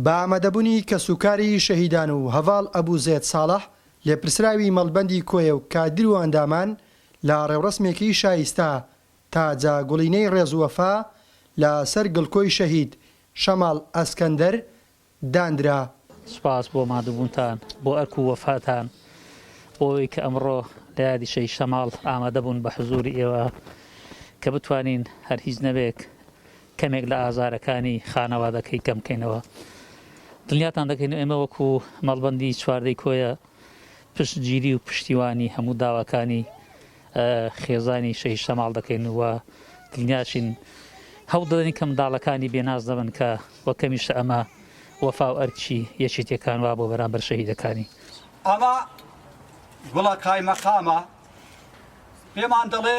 بە ئامادەبوونی کەسوکاری شەهیدان و هەڤاڵ ئەبوو زێد ساڵح لێپرسراوی مەڵبەندی کۆیە و کادر و ئەندامان لە ڕێوڕسمێکی شایستە تا جاگوڵینەی ڕێزوەفا لە سەر گڵکۆی شەهید شەماڵ ئەسکەندەر دانرا. سوپاس بۆ مادووبوونتان بۆ ئەرک و وەفاتان بۆی کە ئەمڕۆ لە یادی شەهید شەماڵ ئامادەبوون بە حزوری ئێوە کە بتوانین هەر هیچ نەبێک کەمێک لە ئازارەکانی خانەوادەکەی کەم بکەینەوە. دڵنیاتان دەکەین ئێمە وەکو مەڵبەندی چواردەی کۆیە پشتگیری و پشتیوانی هەموو داواکانی خێزانی شەهید شەماڵ دەکەین و دڵنیاشین هەوڵ دەدەین کە منداڵەکانی بێناز دەبن کە وەکەمیشە ئەمە وەفا و ئەرکی یەکێتیەکان وا بۆ بەرامبەر شەهیدەکانی. ئەمە گوڵە قایمەقامە پێمان دەڵێ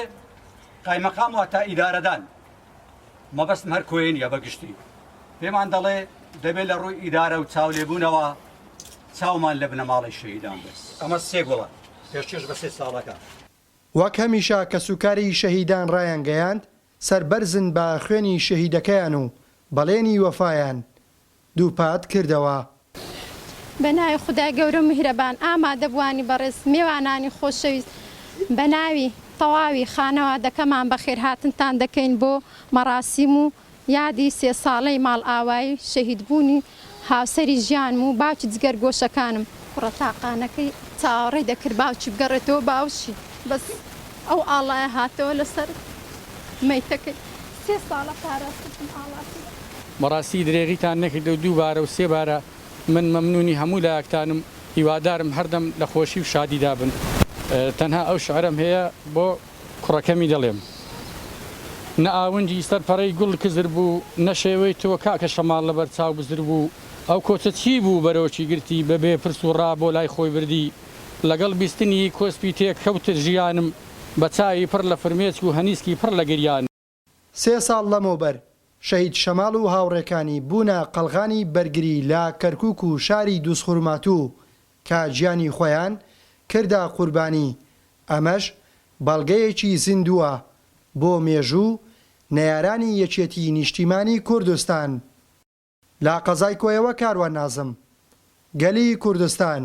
قایمەقام واتە ئیدارەدان مەبەستم هەر کۆیە نیە بەگشتی پێمان دەڵێ دەبێت لە ڕووی ئیدارە و چاولێبوونەوە چاومان لە بنەماڵی شەهیدان بێت. ئەمە سێ گوڵە پێشکەش بە سێ ساڵەکە. وەک هەمیشە کەسوکاری شەهیدان ڕایان گەیاند سەربەرزن بە خوێنی شەهیدەکەیان و بەڵێنی وەفایان دووپات کردەوە. بە ناوی خودای گەورە و میهرەبان ئامادەبوانی بەڕێز میوانانی خۆشەویست بە ناوی تەواوی خانەوادەکەمان بەخێر هاتنتان دەکەین بۆ مەراسیم و یادی سێ ساڵەی ماڵ ئاوایی شەهیدبوونی هاوسەری ژیانم و باوکی جگەرگۆشەکانم کوڕە تاقانەکەی چاوەڕێی دەکرد باوکی بگەڕێتەوە باوشی بەس ئەو ئاڵایە هاتەوە لەسەر مەیتەکەی سێ ساڵە پاراستم ئاڵاتی مەڕاستی درێغیتان نەکردە و دووبارە و سێبارە من مەمنونی هەموو لایەکتانم هیوادارم هەردەم لە خۆشی و شادیدا بن. تەنها ئەو شعرم هەیە بۆ کوڕەکەمی دەڵێم نە ئاونجی سەرپەڕەی گوڵ کزر بوو نە شێوەی تۆ کاکە شەماڵ لەبەر چاو بزر بوو ئەو کۆچە چی بوو بەرەوەکی گرتی بەبێ پرس و ڕا بۆ لای خۆی بردی لەگەڵ بیستنی کۆسپی تێک کەوتر ژیانم بە چاوی پڕ لە فرمێچ و هەنیسکی پڕ لە گریان. سێ ساڵ لەمەوبەر شەهید شەماڵ و هاوڕێکانی بوونە قەڵغانی بەرگری لە کەرکووک و شاری دووسخورماتوو کە گیانی خۆیان کردا قوربانی. ئەمەش بەڵگەیەکی زیندووە بۆ مێژوو نەیارانی یەکێتی نیشتیمانی کوردستان. لا قەزای کۆیەوە کاروان نازم گەلی کوردستان.